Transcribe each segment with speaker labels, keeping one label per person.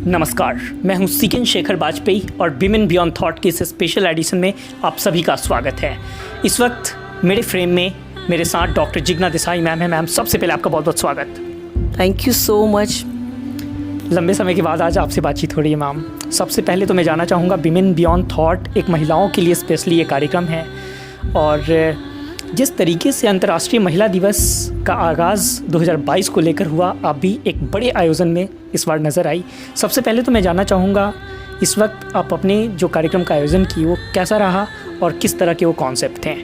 Speaker 1: नमस्कार, मैं हूं सीकेन शेखर वाजपेयी और विमेन बियॉन्ड थॉट के इस स्पेशल एडिशन में आप सभी का स्वागत है। इस वक्त मेरे फ्रेम में मेरे साथ डॉक्टर जिग्ना देसाई मैम है। मैम, सबसे पहले आपका बहुत बहुत स्वागत।
Speaker 2: Thank you so much.
Speaker 1: लंबे समय के बाद आज आपसे बातचीत हो रही है मैम। सबसे पहले तो मैं जानना चाहूँगा, विमेन बियॉन्ड थॉट एक महिलाओं के लिए स्पेशली ये कार्यक्रम है और जिस तरीके से अंतर्राष्ट्रीय महिला दिवस का आगाज़ 2022 को लेकर हुआ, आप भी एक बड़े आयोजन में इस बार नज़र आई। सबसे पहले तो मैं जानना चाहूँगा, इस वक्त आप अपने जो कार्यक्रम का आयोजन किए वो कैसा रहा और किस तरह के वो कॉन्सेप्ट थे?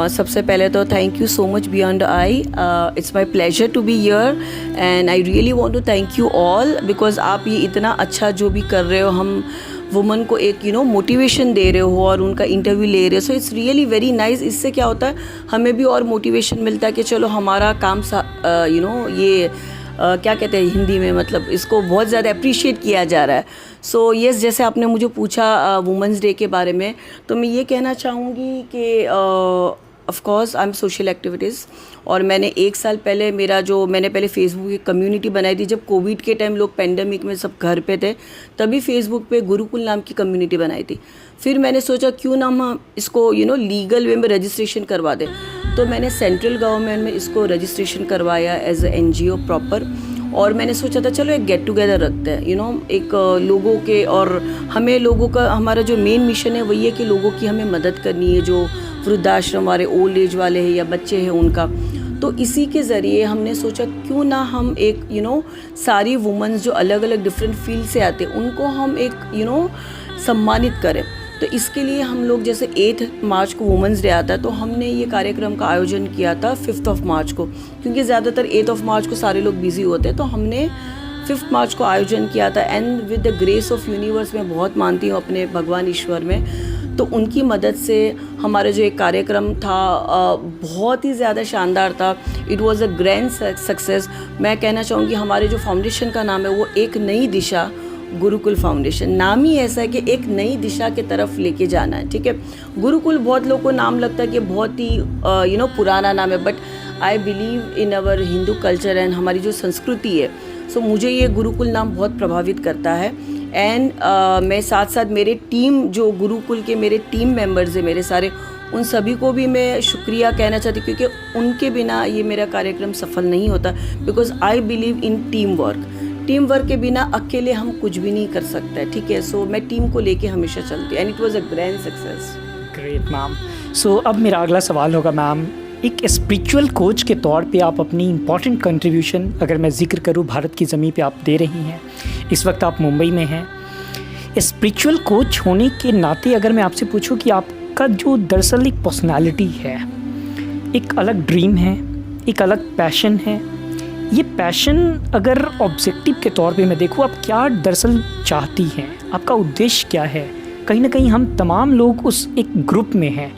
Speaker 2: सबसे पहले तो thank you so much beyond I. It's my pleasure to be here and I really want to thank you all because आप ये इतना अच्छा जो भी कर रहे हो, हम वुमन को एक मोटिवेशन दे रहे हो और उनका इंटरव्यू ले रहे हो। So it's really very nice. इससे क्या होता है, हमें भी और मोटिवेशन मिलता है कि चलो हमारा काम क्या कहते हैं हिंदी में, मतलब इसको बहुत ज़्यादा अप्रिशिएट किया जा रहा है। सो येस, जैसे आपने मुझे पूछा वुमेंस डे के बारे में, तो मैं ये कहना चाहूँगी कि of course I am social activities. और मैंने एक साल पहले मैंने पहले फेसबुक की कम्युनिटी बनाई थी। जब कोविड के टाइम लोग पेंडेमिक में सब घर पे थे, तभी फेसबुक पे गुरुकुल नाम की कम्युनिटी बनाई थी। फिर मैंने सोचा क्यों ना हम इसको लीगल वे में रजिस्ट्रेशन करवा दें। तो मैंने सेंट्रल गवर्नमेंट में इसको रजिस्ट्रेशन करवाया एज ए NGO प्रॉपर। और मैंने सोचा था चलो एक गेट टुगेदर रखते हैं, एक लोगों के, और हमें लोगों का, हमारा जो मेन मिशन है वही है कि लोगों की हमें मदद करनी है, जो वृद्धाश्रम वाले, ओल्ड एज वाले हैं या बच्चे हैं उनका। तो इसी के ज़रिए हमने सोचा क्यों ना हम एक सारी वुमेन्स जो अलग अलग डिफरेंट फील्ड से आते हैं उनको हम एक सम्मानित करें। तो इसके लिए हम लोग, जैसे 8 मार्च को वुमेंस डे आता है, तो हमने ये कार्यक्रम का आयोजन किया था 5 मार्च को, क्योंकि ज़्यादातर 8 मार्च को सारे लोग बिजी होते हैं। तो हमने 5 मार्च को आयोजन किया था and with the grace of universe, मैं बहुत मानती हूँ अपने भगवान ईश्वर में, तो उनकी मदद से हमारा जो एक कार्यक्रम था बहुत ही ज़्यादा शानदार था। It was a grand success. मैं कहना चाहूँगी हमारे जो फाउंडेशन का नाम है वो एक नई दिशा गुरुकुल फाउंडेशन। नाम ही ऐसा है कि एक नई दिशा की तरफ लेके जाना है, ठीक है। गुरुकुल बहुत लोगों को नाम लगता है कि बहुत ही पुराना नाम है, but I believe in our Hindu culture and हमारी जो संस्कृति है। सो मुझे ये गुरुकुल नाम बहुत प्रभावित करता है। एंड मैं साथ साथ मेरे टीम, जो गुरुकुल के मेरे टीम मेंबर्स हैं मेरे सारे, उन सभी को भी मैं शुक्रिया कहना चाहती हूँ, क्योंकि उनके बिना ये मेरा कार्यक्रम सफल नहीं होता। Because I believe in team work के बिना अकेले हम कुछ भी नहीं कर सकते, ठीक है। सो मैं टीम को लेके हमेशा चलती हूँ and it was a grand success.
Speaker 1: Great ma'am. So अब मेरा अगला सवाल होगा मैम, एक स्पिरिचुअल कोच के तौर पे आप अपनी इम्पॉर्टेंट कंट्रीब्यूशन, अगर मैं जिक्र करूँ, भारत की ज़मीन पे आप दे रही हैं। इस वक्त आप मुंबई में हैं। स्पिरिचुअल कोच होने के नाते अगर मैं आपसे पूछूं कि आपका जो दरअसल एक पर्सनालिटी है, एक अलग ड्रीम है, एक अलग पैशन है, ये पैशन अगर ऑब्जेक्टिव के तौर पे मैं देखूँ, आप क्या दरअसल चाहती हैं, आपका उद्देश्य क्या है? कहीं ना कहीं हम तमाम लोग उस एक ग्रुप में हैं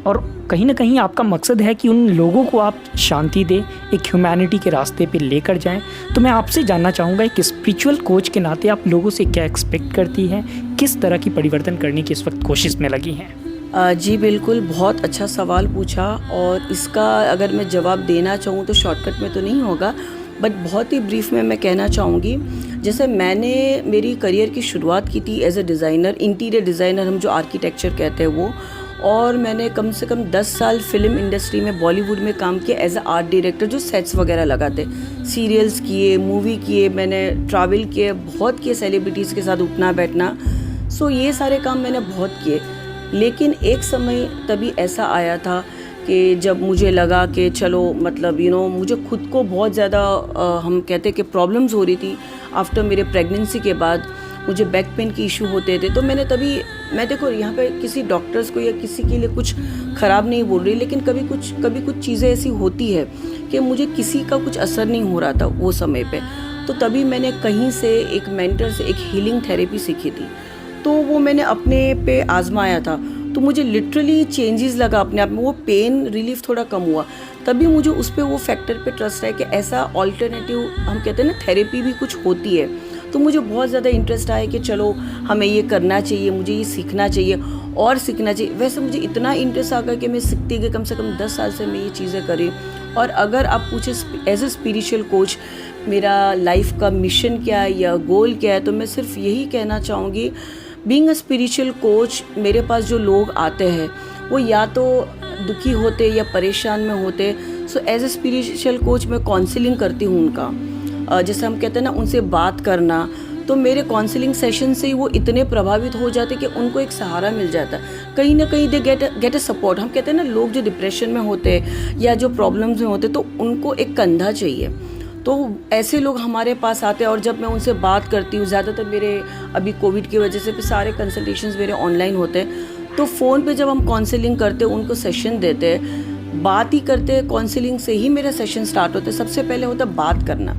Speaker 1: और कहीं ना कहीं आपका मकसद है कि उन लोगों को आप शांति दें, एक ह्यूमैनिटी के रास्ते पे लेकर जाएं। तो मैं आपसे जानना चाहूँगा, एक स्पिरिचुअल कोच के नाते आप लोगों से क्या एक्सपेक्ट करती हैं, किस तरह की परिवर्तन करने की इस वक्त कोशिश में लगी हैं?
Speaker 2: जी बिल्कुल, बहुत अच्छा सवाल पूछा और इसका अगर मैं जवाब देना चाहूँ तो शॉर्टकट में तो नहीं होगा, बट बहुत ही ब्रीफ में मैं कहना चाहूँगी। जैसे मैंने मेरी करियर की शुरुआत की थी as a designer, interior designer, हम जो आर्किटेक्चर कहते हैं वो, और मैंने कम से कम 10 साल फिल्म इंडस्ट्री में, बॉलीवुड में काम किया एज ए आर्ट डायरेक्टर, जो सेट्स वगैरह लगाते, सीरियल्स किए, मूवी किए, मैंने ट्रैवल किए, बहुत किए, सेलिब्रिटीज़ के साथ उठना बैठना। सो ये सारे काम मैंने बहुत किए। लेकिन एक समय तभी ऐसा आया था कि जब मुझे लगा कि चलो, मतलब मुझे खुद को बहुत ज़्यादा हम कहते कि प्रॉब्लम्स हो रही थी। आफ्टर मेरे प्रेगनेंसी के बाद मुझे बैक पेन की इशू होते थे। तो मैं देखो यहाँ पे किसी डॉक्टर्स को या किसी के लिए कुछ ख़राब नहीं बोल रही, लेकिन कभी कुछ चीज़ें ऐसी होती है कि मुझे किसी का कुछ असर नहीं हो रहा था वो समय पे। तो तभी मैंने कहीं से एक मेंटर से एक हीलिंग थेरेपी सीखी थी, तो वो मैंने अपने पे आजमाया था। तो मुझे लिटरली चेंजेस लगा अपने आप में, वो पेन रिलीफ थोड़ा कम हुआ। तभी मुझे उस पे वो फैक्टर पे ट्रस्ट है कि ऐसा ऑल्टरनेटिव, हम कहते हैं ना, थेरेपी भी कुछ होती है। तो मुझे बहुत ज़्यादा इंटरेस्ट आया कि चलो हमें ये करना चाहिए, मुझे ये सीखना चाहिए और सीखना चाहिए। वैसे मुझे इतना इंटरेस्ट आ गया कि मैं सीखती गई, कम से कम 10 साल से मैं ये चीज़ें करी। और अगर आप पूछे एज ए स्पिरिचुअल कोच मेरा लाइफ का मिशन क्या है या गोल क्या है, तो मैं सिर्फ यही कहना चाहूँगी, बीइंग अ स्पिरिचुअल कोच, मेरे पास जो लोग आते हैं वो या तो दुखी होते या परेशान में होते। So as a spiritual coach मैं काउंसलिंग करती हूँ उनका, जैसे हम कहते हैं ना, उनसे बात करना। तो मेरे काउंसलिंग सेशन से ही वो इतने प्रभावित हो जाते कि उनको एक सहारा मिल जाता है, कहीं ना कहीं दे गेट अ सपोर्ट। हम कहते हैं ना, लोग जो डिप्रेशन में होते या जो प्रॉब्लम्स में होते, तो उनको एक कंधा चाहिए। तो ऐसे लोग हमारे पास आते हैं और जब मैं उनसे बात करती हूँ, ज़्यादातर मेरे अभी कोविड की वजह से भी सारे कंसल्टेशंस मेरे ऑनलाइन होते हैं, तो फ़ोन पे जब हम काउंसलिंग करते हैं, उनको सेशन देते हैं, बात ही करते हैं, काउंसलिंग से ही मेरा सेशन स्टार्ट होता है। सबसे पहले होता है बात करना,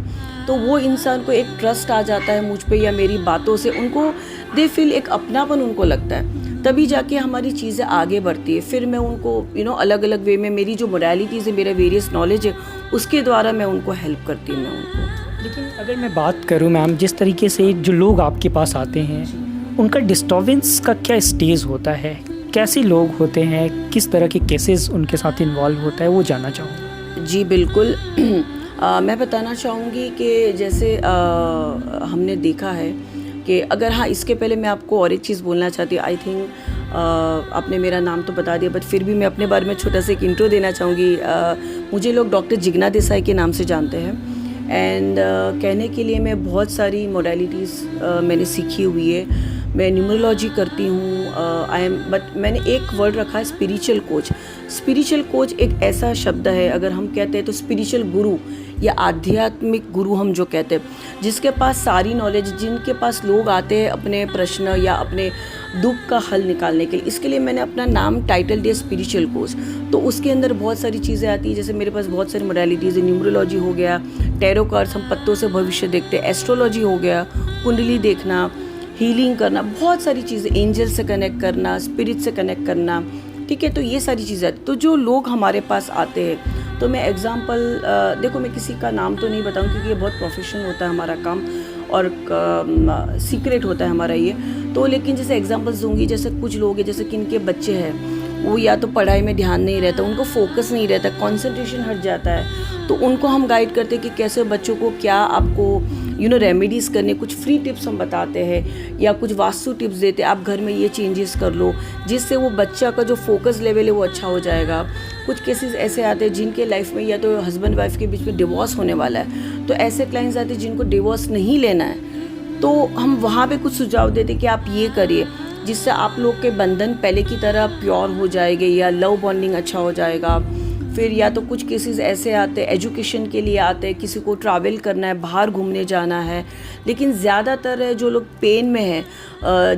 Speaker 2: तो वो इंसान को एक ट्रस्ट आ जाता है मुझ पे या मेरी बातों से, उनको दे फील, एक अपनापन उनको लगता है, तभी जाके हमारी चीज़ें आगे बढ़ती है। फिर मैं उनको अलग अलग वे में, मेरी जो मोडालिटीज़ है, मेरा वेरियस नॉलेज है, उसके द्वारा मैं उनको हेल्प करती हूँ। मैं उनको,
Speaker 1: लेकिन अगर मैं बात करूँ मैम, जिस तरीके से जो लोग आपके पास आते हैं, उनका डिस्टर्बेंस का क्या स्टेज होता है, कैसे लोग होते हैं, किस तरह के केसेस उनके साथ इन्वॉल्व होता है, वो जानना चाहूँगा।
Speaker 2: जी बिल्कुल। मैं बताना चाहूँगी कि जैसे हमने देखा है कि अगर, हाँ, इसके पहले मैं आपको और एक चीज़ बोलना चाहती हूँ। आई थिंक आपने मेरा नाम तो बता दिया, बट फिर भी मैं अपने बारे में छोटा सा एक इंट्रो देना चाहूँगी। मुझे लोग डॉक्टर जिग्ना देसाई के नाम से जानते हैं, एंड कहने के लिए मैं बहुत सारी मोडालिटीज़ मैंने सीखी हुई है। मैं न्यूमरोलॉजी करती हूँ, बट मैंने एक वर्ड रखा है स्पिरिचुअल कोच। स्पिरिचुअल कोच एक ऐसा शब्द है, अगर हम कहते हैं तो स्पिरिचुअल गुरु या आध्यात्मिक गुरु हम जो कहते हैं, जिसके पास सारी नॉलेज, जिनके पास लोग आते हैं अपने प्रश्न या अपने दुख का हल निकालने के लिए। इसके लिए मैंने अपना नाम टाइटल दिया स्पिरिचुअल कोच। तो उसके अंदर बहुत सारी चीज़ें आती हैं, जैसे मेरे पास बहुत सारी मोडालिटीज़ है। न्यूमरोलॉजी हो गया, टैरो कार्ड्स, हम पत्तों से भविष्य देखते हैं, एस्ट्रोलॉजी हो गया, कुंडली देखना, हीलिंग करना, बहुत सारी चीज़ें, एंजल से कनेक्ट करना, स्पिरिट से कनेक्ट करना, ठीक है। तो ये सारी चीज़ें आती। तो जो लोग हमारे पास आते हैं, तो मैं एग्जांपल, देखो मैं किसी का नाम तो नहीं बताऊं क्योंकि ये बहुत प्रोफेशन होता है हमारा काम और सीक्रेट होता है हमारा ये, तो लेकिन जैसे एग्जांपल्स दूंगी, जैसे कुछ लोग हैं, जैसे किनके बच्चे हैं, वो या तो पढ़ाई में ध्यान नहीं रहता, उनको फोकस नहीं रहता, कंसंट्रेशन हट जाता है, तो उनको हम गाइड करते हैं कि कैसे बच्चों को क्या आपको रेमेडीज़ करने, कुछ फ्री टिप्स हम बताते हैं या कुछ वास्तु टिप्स देते हैं, आप घर में ये चेंजेस कर लो, जिससे वो बच्चा का जो फोकस लेवल है वो अच्छा हो जाएगा। कुछ केसेस ऐसे आते हैं जिनके लाइफ में या तो हस्बैंड वाइफ के बीच में डिवोर्स होने वाला है, तो ऐसे क्लाइंट्स आते हैं जिनको डिवोर्स नहीं लेना है, तो हम वहाँ पे कुछ सुझाव देते कि आप ये करिए, जिससे आप लोग के बंधन पहले की तरह प्योर हो जाएंगे या लव बॉन्डिंग अच्छा हो जाएगा। फिर या तो कुछ केसेस ऐसे आते हैं एजुकेशन के लिए आते हैं, किसी को ट्रैवल करना है, बाहर घूमने जाना है, लेकिन ज़्यादातर जो लोग पेन में है,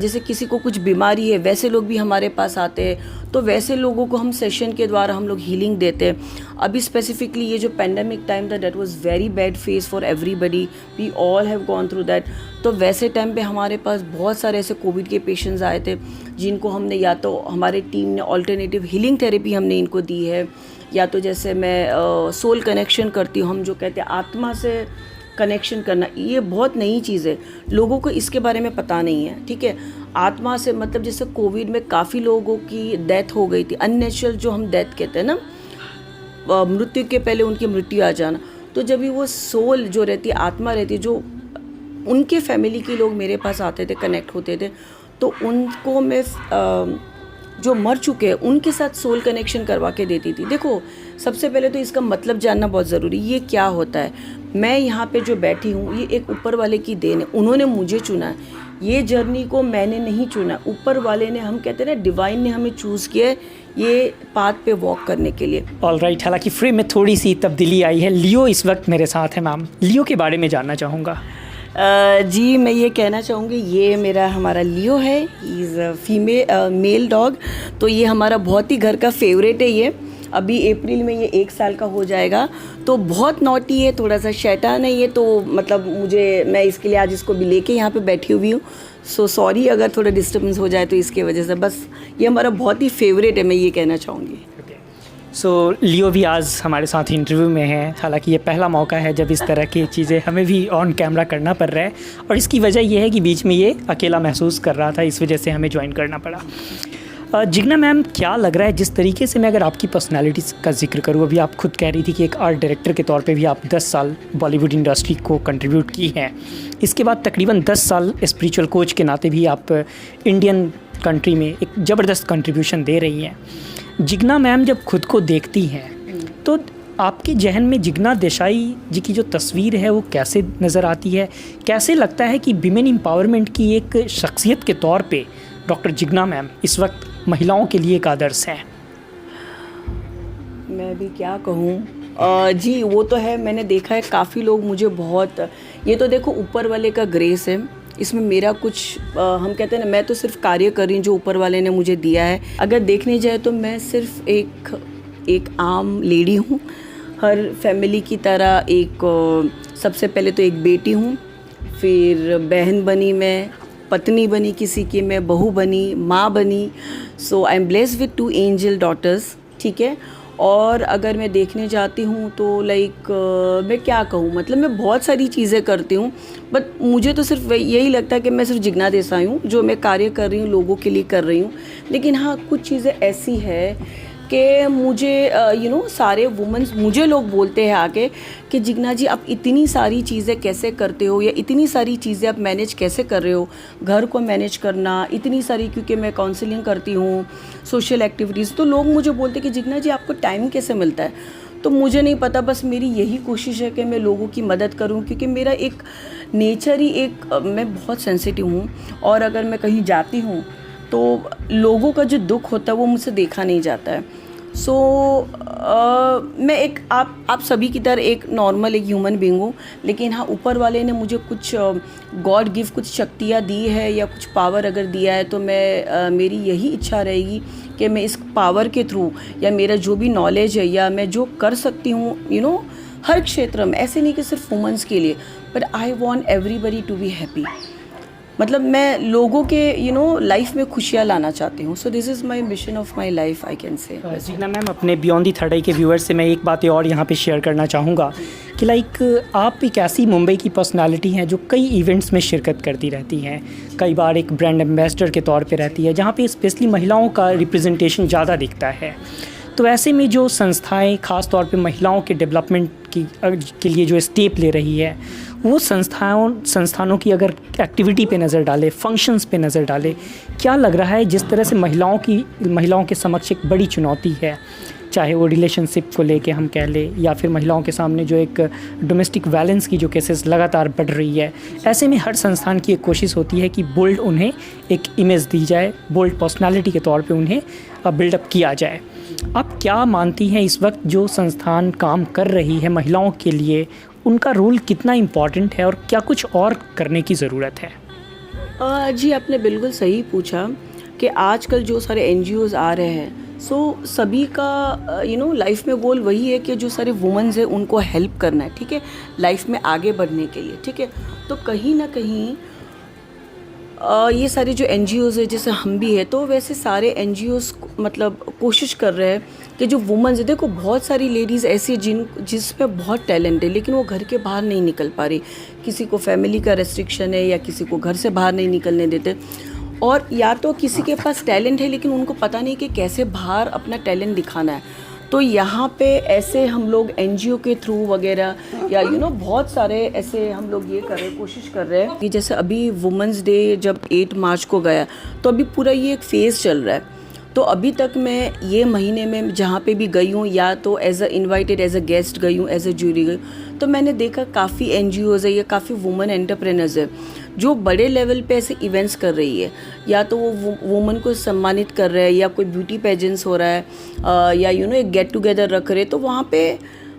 Speaker 2: जैसे किसी को कुछ बीमारी है, वैसे लोग भी हमारे पास आते हैं। तो वैसे लोगों को हम सेशन के द्वारा हम लोग हीलिंग देते हैं। अभी स्पेसिफिकली ये जो पेंडेमिक टाइम था, that was very bad phase for everybody, we all have gone through that. तो वैसे टाइम पे हमारे पास बहुत सारे ऐसे कोविड के पेशेंट्स आए थे जिनको हमने, या तो हमारे टीम ने ऑल्टरनेटिव हीलिंग थेरेपी हमने इनको दी है, या तो जैसे मैं सोल कनेक्शन करती हूँ, हम जो कहते हैं आत्मा से कनेक्शन करना, ये बहुत नई चीज़ है, लोगों को इसके बारे में पता नहीं है, ठीक है। आत्मा से मतलब जैसे कोविड में काफ़ी लोगों की डेथ हो गई थी, अननेचुरल जो हम डेथ कहते हैं ना, मृत्यु के पहले उनकी मृत्यु आ जाना। तो जब भी वो सोल जो रहती है, आत्मा रहती है, जो उनके फैमिली के लोग मेरे पास आते थे, कनेक्ट होते थे, तो उनको मैं जो मर चुके हैं उनके साथ सोल कनेक्शन करवा के देती थी। देखो सबसे पहले तो इसका मतलब जानना बहुत ज़रूरी, ये क्या होता है। मैं यहाँ पे जो बैठी हूँ ये एक ऊपर वाले की देन है, उन्होंने मुझे चुना है, ये जर्नी को मैंने नहीं चुना, ऊपर वाले ने, हम कहते हैं ना डिवाइन ने हमें चूज़ किया है ये पाथ पे वॉक करने के लिए।
Speaker 1: ऑलराइट, हालांकि फ्रेम में थोड़ी सी तब्दीली आई है। लियो इस वक्त मेरे साथ है। मैम, लियो के बारे में जानना चाहूँगा।
Speaker 2: जी मैं ये कहना चाहूँगी, ये मेरा हमारा लियो है, इज़ फीमेल मेल डॉग। तो ये हमारा बहुत ही घर का फेवरेट है। ये अभी अप्रैल में ये 1 साल का हो जाएगा। तो बहुत नॉटी है, थोड़ा सा शैतान है ये, तो मतलब मैं इसके लिए आज इसको भी लेके यहाँ पे बैठी हुई हूँ। सो सॉरी अगर थोड़ा डिस्टर्बेंस हो जाए तो इसके वजह से, बस ये हमारा बहुत ही फेवरेट है, मैं ये कहना चाहूँगी।
Speaker 1: सो लियो भी आज हमारे साथ इंटरव्यू में है। हालांकि ये पहला मौका है जब इस तरह की चीज़ें हमें भी ऑन कैमरा करना पड़ रहा है, और इसकी वजह ये है कि बीच में ये अकेला महसूस कर रहा था, इस वजह से हमें ज्वाइन करना पड़ा। जिग्ना मैम, क्या लग रहा है जिस तरीके से मैं अगर आपकी पर्सनालिटी का जिक्र करूँ, अभी आप खुद कह रही थी कि एक आर्ट डायरेक्टर के तौर पे भी आप 10 साल बॉलीवुड इंडस्ट्री को कंट्रीब्यूट की हैं, इसके बाद तकरीबन 10 साल स्पिरिचुअल कोच के नाते भी आप इंडियन कंट्री में एक ज़बरदस्त कंट्रीब्यूशन दे रही हैं। जिग्ना मैम जब खुद को देखती हैं तो आपके जहन में जिग्ना देसाई जी की जो तस्वीर है वो कैसे नज़र आती है? कैसे लगता है कि विमेन एम्पावरमेंट की एक शख्सियत के तौर पे डॉक्टर जिग्ना मैम इस वक्त महिलाओं के लिए एक आदर्श हैं?
Speaker 2: मैं भी क्या कहूँ जी, वो तो है। मैंने देखा है काफ़ी लोग मुझे बहुत, ये तो देखो ऊपर वाले का ग्रेस है, इसमें मेरा कुछ हम कहते हैं ना, मैं तो सिर्फ कार्य कर रही हूँ जो ऊपर वाले ने मुझे दिया है। अगर देखने जाए तो मैं सिर्फ एक आम लेडी हूँ, हर फैमिली की तरह। सबसे पहले तो एक बेटी हूँ, फिर बहन बनी, मैं पत्नी बनी किसी की, मैं बहू बनी, माँ बनी। So I am blessed with 2 angel daughters, ठीक है। और अगर मैं देखने जाती हूँ तो मैं क्या कहूँ, मतलब मैं बहुत सारी चीज़ें करती हूँ, बट मुझे तो सिर्फ यही लगता है कि मैं सिर्फ जिग्ना देसाई हूँ, जो मैं कार्य कर रही हूँ लोगों के लिए कर रही हूँ। लेकिन हाँ, कुछ चीज़ें ऐसी है कि मुझे सारे वुमेन्स, मुझे लोग बोलते हैं आके कि जिग्ना जी आप इतनी सारी चीज़ें कैसे करते हो, या इतनी सारी चीज़ें आप मैनेज कैसे कर रहे हो, घर को मैनेज करना इतनी सारी, क्योंकि मैं काउंसलिंग करती हूँ, सोशल एक्टिविटीज़। तो लोग मुझे बोलते हैं कि जिग्ना जी आपको टाइम कैसे मिलता है? तो मुझे नहीं पता, बस मेरी यही कोशिश है कि मैं लोगों की मदद करूँ, क्योंकि मेरा एक नेचर ही मैं बहुत सेंसिटिव हूँ, और अगर मैं कहीं जाती हूँ तो लोगों का जो दुख होता है वो मुझसे देखा नहीं जाता है। सो मैं एक आप सभी की तरह एक नॉर्मल एक ह्यूमन बीइंग हूँ, लेकिन हाँ, ऊपर वाले ने मुझे कुछ गॉड गिफ्ट कुछ शक्तियाँ दी है या कुछ पावर अगर दिया है, तो मेरी यही इच्छा रहेगी कि मैं इस पावर के थ्रू, या मेरा जो भी नॉलेज है या मैं जो कर सकती हूँ हर क्षेत्र में, ऐसे नहीं कि सिर्फ वुमेन्स के लिए, but I want everybody to be happy. मतलब मैं लोगों के लाइफ में खुशियाँ लाना चाहती हूँ। So this is my mission of my life, I can say.
Speaker 1: Jigna ma'am, अपने बियॉन्ड दी थर्ड आई के व्यूअर्स से मैं एक बात और यहाँ पे शेयर करना चाहूँगा कि आप एक ऐसी मुंबई की पर्सनालिटी हैं जो कई इवेंट्स में शिरकत करती रहती हैं, कई बार एक ब्रांड एम्बेसडर के तौर पे रहती है, जहाँ पे स्पेशली महिलाओं का रिप्रेजेंटेशन ज़्यादा दिखता है। तो ऐसे में जो संस्थाएं ख़ास तौर पे महिलाओं के डेवलपमेंट के लिए जो स्टेप ले रही है, वो संस्थानों की अगर एक्टिविटी पे नज़र डाले, फंक्शंस पे नज़र डाले, क्या लग रहा है जिस तरह से महिलाओं के समक्ष एक बड़ी चुनौती है, चाहे वो रिलेशनशिप को लेके हम कह लें, या फिर महिलाओं के सामने जो एक डोमेस्टिक वायलेंस की जो केसेस लगातार बढ़ रही है, ऐसे में हर संस्थान की एक कोशिश होती है कि बोल्ड उन्हें एक इमेज दी जाए, बोल्ड पर्सनालिटी के तौर पे उन्हें बिल्डअप किया जाए। आप क्या मानती हैं इस वक्त जो संस्थान काम कर रही है महिलाओं के लिए, उनका रोल कितना इम्पॉर्टेंट है और क्या कुछ और करने की ज़रूरत है?
Speaker 2: जी, आपने बिल्कुल सही पूछा कि आजकल जो सारे NGOs आ रहे हैं, सो सभी का लाइफ में गोल वही है कि जो सारे वुमेन्स हैं उनको हेल्प करना है, ठीक है, लाइफ में आगे बढ़ने के लिए, ठीक है। तो कहीं ना कहीं ये सारे जो NGOs है, जैसे हम भी है, तो वैसे सारे NGOs मतलब कोशिश कर रहे हैं कि जो वुमेन्स है, देखो बहुत सारी लेडीज़ ऐसी जिसमें बहुत टैलेंट है, लेकिन वो घर के बाहर नहीं निकल पा रही, किसी को फैमिली का रेस्ट्रिक्शन है, या किसी को घर से बाहर नहीं निकलने देते, और या तो किसी के पास टैलेंट है लेकिन उनको पता नहीं कि कैसे बाहर अपना टैलेंट दिखाना है। तो यहाँ पे ऐसे हम लोग NGO के थ्रू वगैरह, या बहुत सारे ऐसे हम लोग ये कर रहे हैं, कोशिश कर रहे हैं कि जैसे अभी वुमेंस डे जब 8 मार्च को गया, तो अभी पूरा ये एक फेज़ चल रहा है। तो अभी तक मैं ये महीने में जहाँ पे भी गई हूँ, या तो एज अ गेस्ट गई हूँ, एज अ जूरी गई, तो मैंने देखा काफ़ी NGOs है या काफ़ी वुमेन एंटरप्रेनर्स है जो बड़े लेवल पे ऐसे इवेंट्स कर रही है, या तो वो वुमेन को सम्मानित कर रहे हैं, या कोई ब्यूटी पेजेंट्स हो रहा है, या एक गेट टुगेदर रख रहे, तो वहाँ पे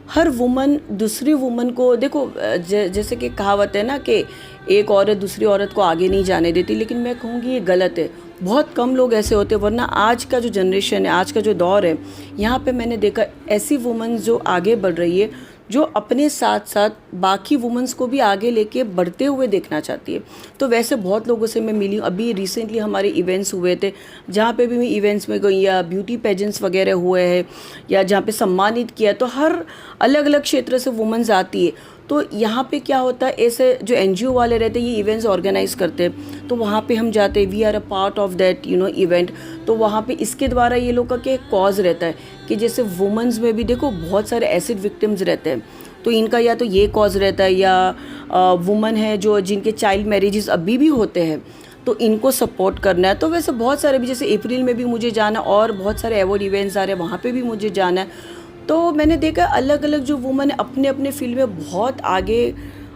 Speaker 2: हर वुमन दूसरी वुमन को, देखो जैसे कि कहावत है ना कि एक औरत दूसरी औरत को आगे नहीं जाने देती, लेकिन मैं कहूँगी ये गलत है। बहुत कम लोग ऐसे होते हैं, वरना आज का जो जनरेशन है, आज का जो दौर है, यहाँ पे मैंने देखा ऐसी वुमन जो आगे बढ़ रही है, जो अपने साथ साथ बाकी वुमेंस को भी आगे लेके बढ़ते हुए देखना चाहती है। तो वैसे बहुत लोगों से मैं मिली हूँ। अभी रिसेंटली हमारे इवेंट्स हुए थे, जहाँ पे भी मैं इवेंट्स में गई या ब्यूटी पेजेंट्स वगैरह हुए हैं या जहाँ पे सम्मानित किया, तो हर अलग अलग क्षेत्र से वुमेंस आती है। तो यहाँ पे क्या होता है, ऐसे जो NGO वाले रहते हैं ये इवेंट्स ऑर्गेनाइज करते हैं, तो वहाँ पे हम जाते हैं, we are a part of that event. तो वहाँ पे इसके द्वारा ये लोग का क्या कॉज रहता है कि जैसे वुमेंस में भी देखो बहुत सारे एसिड विक्टिम्स रहते हैं, तो इनका या तो ये कॉज रहता है, या वुमेन है जो जिनके चाइल्ड मैरिजेस अभी भी होते हैं, तो इनको सपोर्ट करना है। तो वैसे बहुत सारे भी, जैसे अप्रैल में भी मुझे जाना और बहुत सारे अवार्ड इवेंट्स आ रहे हैं, वहाँ पे भी मुझे जाना है। तो मैंने देखा अलग अलग जो वुमेन अपने अपने फील्ड में बहुत आगे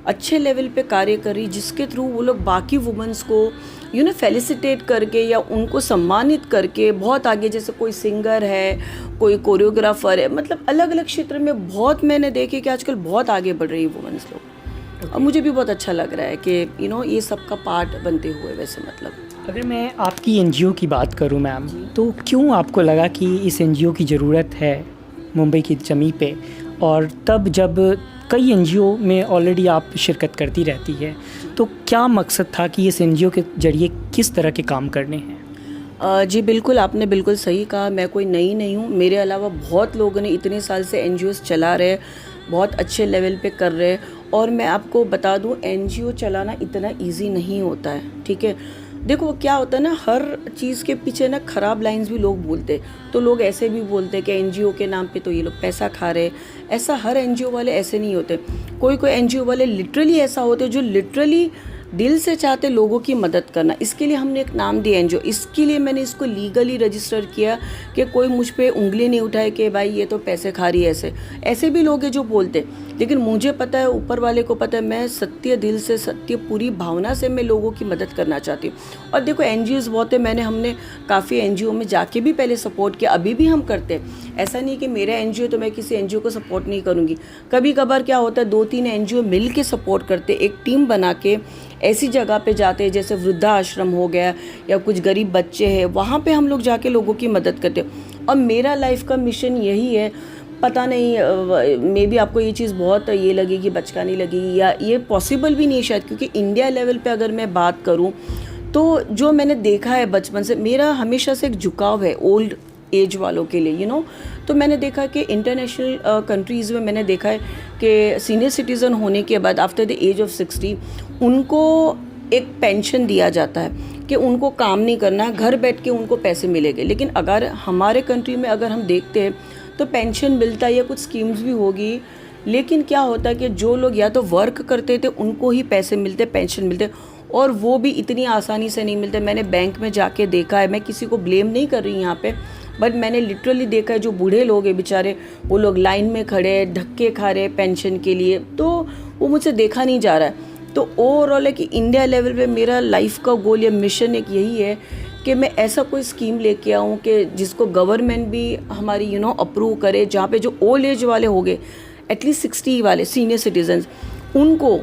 Speaker 2: अच्छे लेवल पे कार्य करी, जिसके थ्रू वो लोग बाकी वुमेन्स को फेलिसिटेट करके या उनको सम्मानित करके बहुत आगे, जैसे कोई सिंगर है, कोई कोरियोग्राफर है, मतलब अलग अलग क्षेत्र में बहुत मैंने देखे कि आजकल बहुत आगे बढ़ रही है वुमेन्स लोग। और मुझे भी बहुत अच्छा लग रहा है कि ये सब का पार्ट बनते हुए। वैसे मतलब
Speaker 1: अगर मैं आपकी NGO की बात करूं मैम, तो क्यों आपको लगा कि इस NGO की ज़रूरत है मुंबई की ज़मीं पे, और तब जब कई NGO में ऑलरेडी आप शिरकत करती रहती है, तो क्या मकसद था कि इस NGO के ज़रिए किस तरह के काम करने हैं?
Speaker 2: जी बिल्कुल, आपने बिल्कुल सही कहा। मैं कोई नई नहीं हूँ, मेरे अलावा बहुत लोगों ने इतने साल से NGOs चला रहे, बहुत अच्छे लेवल पे कर रहे हैं। और मैं आपको बता दूँ, NGO चलाना इतना ईजी नहीं होता है, ठीक है। देखो क्या होता है ना, हर चीज़ के पीछे ना ख़राब लाइंस भी लोग बोलते, तो लोग ऐसे भी बोलते कि NGO के नाम पे तो ये लोग पैसा खा रहे। ऐसा हर NGO वाले ऐसे नहीं होते। कोई कोई NGO वाले लिटरली ऐसा होते जो लिटरली दिल से चाहते लोगों की मदद करना। इसके लिए हमने एक नाम दिया NGO। इसके लिए मैंने इसको लीगली रजिस्टर किया कि कोई मुझ पे उंगली नहीं उठाए कि भाई ये तो पैसे खा रही है। ऐसे भी लोग हैं जो बोलते, लेकिन मुझे पता है, ऊपर वाले को पता है, मैं सत्य दिल से, सत्य पूरी भावना से मैं लोगों की मदद करना चाहती हूँ। और देखो NGOs बहुत है, हमने काफ़ी NGO में जाके भी पहले सपोर्ट किया, अभी भी हम करते हैं। ऐसा नहीं कि मेरा NGO तो मैं किसी NGO को सपोर्ट नहीं करूँगी। कभी कभार क्या होता है, 2-3 NGO मिल के सपोर्ट करते, एक टीम बना के ऐसी जगह पे जाते हैं जैसे वृद्धाश्रम हो गया या कुछ गरीब बच्चे हैं, वहाँ पे हम लोग जाके लोगों की मदद करते हैं। और मेरा लाइफ का मिशन यही है। पता नहीं, मे बी आपको ये चीज़ बहुत ये लगेगी, बचकानी लगेगी, या ये पॉसिबल भी नहीं है शायद, क्योंकि इंडिया लेवल पे अगर मैं बात करूँ तो जो मैंने देखा है बचपन से, मेरा हमेशा से एक झुकाव है ओल्ड एज वालों के लिए, तो मैंने देखा कि इंटरनेशनल कंट्रीज़ में मैंने देखा है कि सीनियर सिटीज़न होने के बाद आफ्टर द एज ऑफ 60 उनको एक पेंशन दिया जाता है कि उनको काम नहीं करना, घर बैठ के उनको पैसे मिलेंगे। लेकिन अगर हमारे कंट्री में अगर हम देखते हैं तो पेंशन मिलता है या कुछ स्कीम्स भी होगी, लेकिन क्या होता है कि जो लोग या तो वर्क करते थे उनको ही पैसे मिलते, पेंशन मिलते, और वो भी इतनी आसानी से नहीं मिलते। मैंने बैंक में जाके देखा है, मैं किसी को ब्लेम नहीं कर रही यहाँ पे, बट मैंने लिटरली देखा है जो बूढ़े लोग हैं बेचारे, वो लोग लाइन में खड़े धक्के खा रहे पेंशन के लिए, तो वो मुझसे देखा नहीं जा रहा है। तो ओवरऑल है कि इंडिया लेवल पे मेरा लाइफ का गोल या मिशन एक यही है कि मैं ऐसा कोई स्कीम लेके आऊँ कि जिसको गवर्नमेंट भी हमारी अप्रूव करे, जहाँ पे जो ओल्ड एज वाले हो गए, एटलीस्ट 60 वाले सीनियर सिटीजन्स, उनको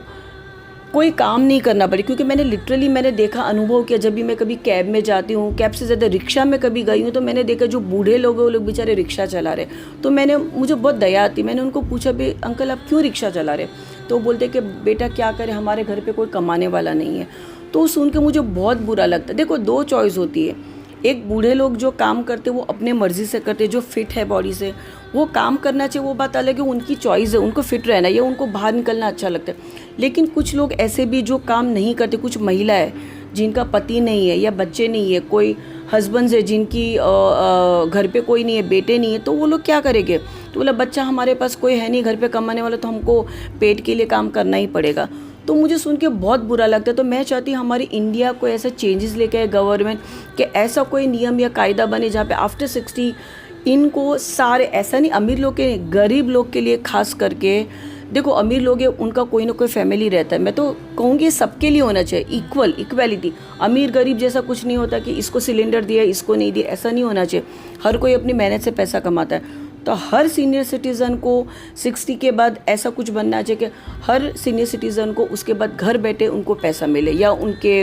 Speaker 2: कोई काम नहीं करना पड़े। क्योंकि मैंने देखा, अनुभव किया, जब भी मैं कभी कैब में जाती हूँ, कैब से ज़्यादा रिक्शा में कभी गई हूँ, तो मैंने देखा जो बूढ़े लोग हैं वो लोग बेचारे रिक्शा चला रहे। तो मुझे बहुत दया आती, मैंने उनको पूछा, भाई अंकल आप क्यों रिक्शा चला रहे? तो वो बोलते कि बेटा क्या करें, हमारे घर पे कोई कमाने वाला नहीं है। तो सुन के मुझे बहुत बुरा लगता। देखो 2 चॉइस होती है, एक बूढ़े लोग जो काम करते वो अपने मर्जी से करते, जो फिट है बॉडी से वो काम करना चाहिए, वो बात अलग है, उनकी चॉइस है, उनको फिट रहना या उनको बाहर निकलना अच्छा लगता है। लेकिन कुछ लोग ऐसे भी जो काम नहीं करते, कुछ महिला है जिनका पति नहीं है या बच्चे नहीं है, कोई हस्बैंड्स है जिनकी घर पे कोई नहीं है, बेटे नहीं है, तो वो लोग क्या करेंगे? तो बोला बच्चा हमारे पास कोई है नहीं घर पे कमाने वाला, तो हमको पेट के लिए काम करना ही पड़ेगा। तो मुझे सुन के बहुत बुरा लगता है। तो मैं चाहती हूँ हमारी इंडिया को ऐसा चेंजेस लेके आए गवर्नमेंट, कि ऐसा कोई नियम या कायदा बने जहाँ पे आफ्टर 60 इनको सारे, ऐसा नहीं अमीर लोग के, गरीब लोग के लिए खास करके, देखो अमीर लोग हैं उनका कोई ना कोई फैमिली रहता है, मैं तो कहूँगी सबके लिए होना चाहिए इक्वलिटी। अमीर गरीब जैसा कुछ नहीं होता कि इसको सिलेंडर दिया इसको नहीं दिया, ऐसा नहीं होना चाहिए। हर कोई अपनी मेहनत से पैसा कमाता है। तो हर सीनियर सिटीज़न को 60 के बाद ऐसा कुछ बनना चाहिए कि हर सीनियर सिटीज़न को उसके बाद घर बैठे उनको पैसा मिले, या उनके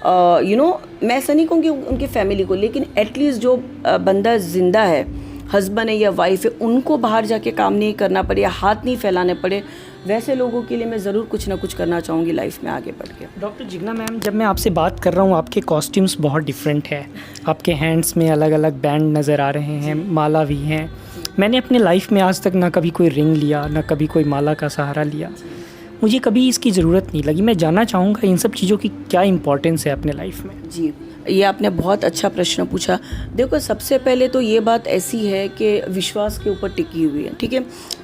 Speaker 2: मैं ऐसा नहीं कहूँगी उनकी फैमिली को, लेकिन एटलीस्ट जो बंदा जिंदा है हस्बैंड है या वाइफ है उनको बाहर जाके काम नहीं करना पड़े या हाथ नहीं फैलाने पड़े, वैसे लोगों के लिए मैं ज़रूर कुछ ना कुछ करना चाहूँगी लाइफ में आगे बढ़ के।
Speaker 1: डॉक्टर जिग्ना मैम, जब मैं आपसे बात कर रहा हूँ आपके कॉस्ट्यूम्स बहुत डिफरेंट है, आपके हैंड्स में अलग अलग बैंड नज़र आ रहे हैं, माला भी हैं। मैंने अपने लाइफ में आज तक ना कभी कोई रिंग लिया, ना कभी कोई माला का सहारा लिया, मुझे कभी इसकी ज़रूरत नहीं लगी। मैं जानना चाहूँगा इन सब चीज़ों की क्या इंपॉर्टेंस है अपने लाइफ में।
Speaker 2: जी, ये आपने बहुत अच्छा प्रश्न पूछा। देखो, सबसे पहले तो ये बात ऐसी है कि विश्वास के ऊपर टिकी हुई है, ठीक है।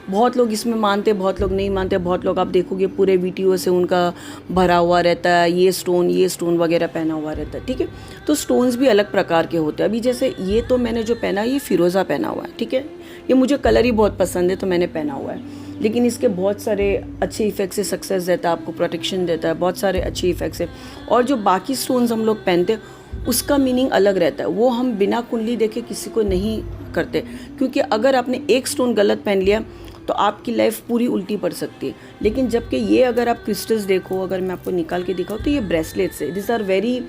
Speaker 2: बहुत लोग इसमें मानते, बहुत लोग नहीं मानते। बहुत लोग आप देखोगे पूरे वीडियो से उनका भरा हुआ रहता है, ये स्टोन वगैरह पहना हुआ रहता है, ठीक है। तो स्टोन्स भी अलग प्रकार के होते हैं। अभी जैसे ये तो मैंने जो पहना ये फिरोज़ा पहना हुआ है, ठीक है। ये मुझे कलर ही बहुत पसंद है तो मैंने पहना हुआ है, लेकिन इसके बहुत सारे अच्छे इफ़ेक्ट्स है। सक्सेस देता है, आपको प्रोटेक्शन देता है, बहुत सारे अच्छे इफ़ेक्ट्स है। और जो बाकी स्टोन्स हम लोग पहनते हैं उसका मीनिंग अलग रहता है, वो हम बिना कुंडली देखे किसी को नहीं करते, क्योंकि अगर आपने एक स्टोन गलत पहन लिया तो आपकी लाइफ पूरी उल्टी पड़ सकती है। लेकिन जबकि ये अगर आप क्रिस्टल्स देखो, अगर मैं आपको निकाल के दिखाऊँ तो ये ब्रेसलेट्स है, this are very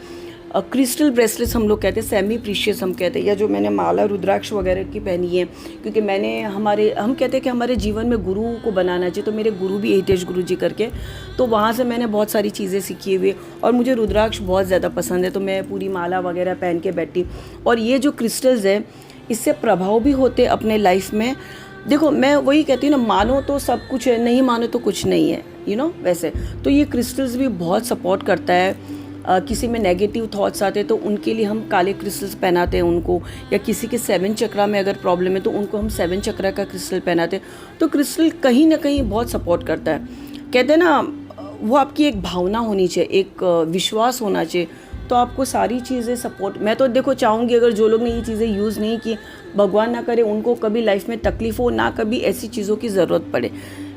Speaker 2: crystal bracelets हम लोग कहते हैं, सेमी प्रीशियस हम कहते हैं। या जो मैंने माला रुद्राक्ष वगैरह की पहनी है, क्योंकि हम कहते हैं कि हमारे जीवन में गुरु को बनाना चाहिए, तो मेरे गुरु भी हितेश गुरु जी करके, तो वहाँ से मैंने बहुत सारी चीज़ें सीखी हुई और मुझे रुद्राक्ष बहुत ज़्यादा पसंद है, तो मैं पूरी माला वगैरह पहन के बैठी। और ये जो क्रिस्टल्स है इससे प्रभाव भी होते अपने लाइफ में। देखो, मैं वही कहती हूँ ना, मानो तो सब कुछ है, नहीं मानो तो कुछ नहीं है, यू नो। वैसे तो ये क्रिस्टल्स भी बहुत सपोर्ट करता है। किसी में नेगेटिव थॉट्स आते हैं तो उनके लिए हम काले क्रिस्टल्स पहनाते हैं उनको, या किसी के 7 चक्रा में अगर प्रॉब्लम है तो उनको हम 7 चक्रा का क्रिस्टल पहनाते हैं। तो क्रिस्टल कहीं ना कहीं बहुत सपोर्ट करता है। कहते हैं ना, वो आपकी एक भावना होनी चाहिए, एक विश्वास होना चाहिए, तो आपको सारी चीज़ें सपोर्ट। मैं तो देखो चाहूँगी अगर जो लोग ने ये चीज़ें यूज़ नहीं की, भगवान ना करे उनको कभी लाइफ में तकलीफ़ हो, ना कभी ऐसी चीज़ों की ज़रूरत पड़े।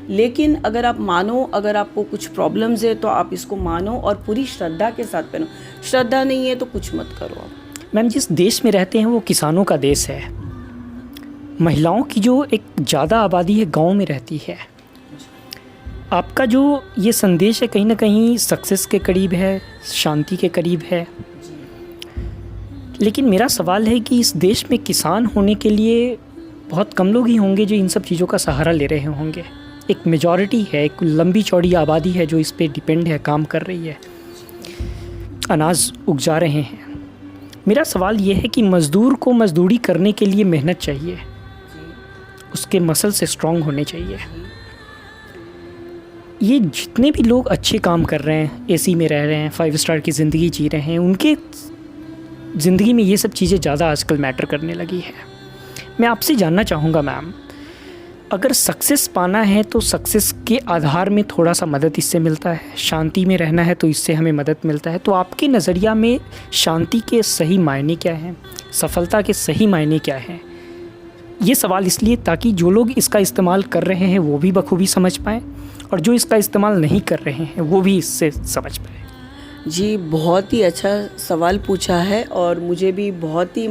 Speaker 2: लेकिन अगर आप मानो, अगर आपको कुछ प्रॉब्लम्स है तो आप इसको मानो और पूरी श्रद्धा के साथ पहनो। श्रद्धा नहीं है तो कुछ मत करो आप।
Speaker 1: मैम, जिस देश में रहते हैं वो किसानों का देश है, महिलाओं की जो एक ज़्यादा आबादी है गांव में रहती है। आपका जो ये संदेश है कहीं ना कहीं सक्सेस के करीब है, शांति के करीब है। लेकिन मेरा सवाल है कि इस देश में किसान होने के लिए बहुत कम लोग ही होंगे जो इन सब चीज़ों का सहारा ले रहे होंगे। एक मेजॉरिटी है, एक लंबी चौड़ी आबादी है जो इस पे डिपेंड है, काम कर रही है, अनाज उगजा रहे हैं। मेरा सवाल ये है कि मज़दूर को मज़दूरी करने के लिए मेहनत चाहिए, उसके मसल से स्ट्रॉन्ग होने चाहिए। ये जितने भी लोग अच्छे काम कर रहे हैं, एसी में रह रहे हैं, 5 स्टार की ज़िंदगी जी रहे हैं, उनके ज़िंदगी में ये सब चीज़ें ज़्यादा आजकल मैटर करने लगी है। मैं आपसे जानना चाहूँगा मैम, अगर सक्सेस पाना है तो सक्सेस के आधार में थोड़ा सा मदद इससे मिलता है, शांति में रहना है तो इससे हमें मदद मिलता है, तो आपके नज़रिया में शांति के सही मायने क्या हैं, सफलता के सही मायने क्या हैं? ये सवाल इसलिए ताकि जो लोग इसका इस्तेमाल कर रहे हैं वो भी बखूबी समझ पाएँ और जो इसका इस्तेमाल नहीं कर रहे हैं वो भी इससे समझ पाएँ।
Speaker 2: जी, बहुत ही अच्छा सवाल पूछा है और मुझे भी बहुत ही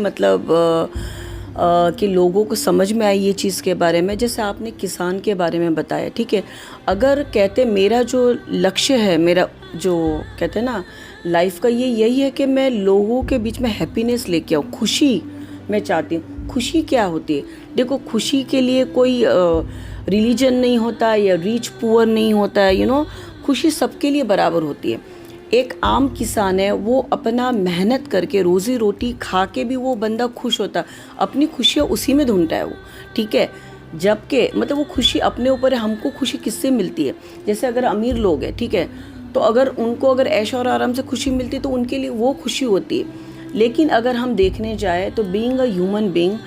Speaker 2: कि लोगों को समझ में आई ये चीज़ के बारे में। जैसे आपने किसान के बारे में बताया, ठीक है। अगर कहते मेरा जो लक्ष्य है, मेरा जो कहते हैं ना लाइफ का, ये यही है कि मैं लोगों के बीच में हैप्पीनेस लेके आऊँ, खुशी मैं चाहती हूँ। खुशी क्या होती है? देखो, खुशी के लिए कोई रिलीजन नहीं होता या रिच पुअर नहीं होता है, यू नो। खुशी सबके लिए बराबर होती है। एक आम किसान है, वो अपना मेहनत करके रोज़ी रोटी खा के भी वो बंदा खुश होता, अपनी खुशियाँ उसी में ढूंढता है वो, ठीक है। जबकि मतलब वो खुशी अपने ऊपर है, हमको खुशी किससे मिलती है? जैसे अगर अमीर लोग हैं, ठीक है, तो अगर उनको अगर ऐश और आराम से खुशी मिलती है तो उनके लिए वो खुशी होती है। लेकिन अगर हम देखने जाए तो बीइंग अ ह्यूमन बीइंग,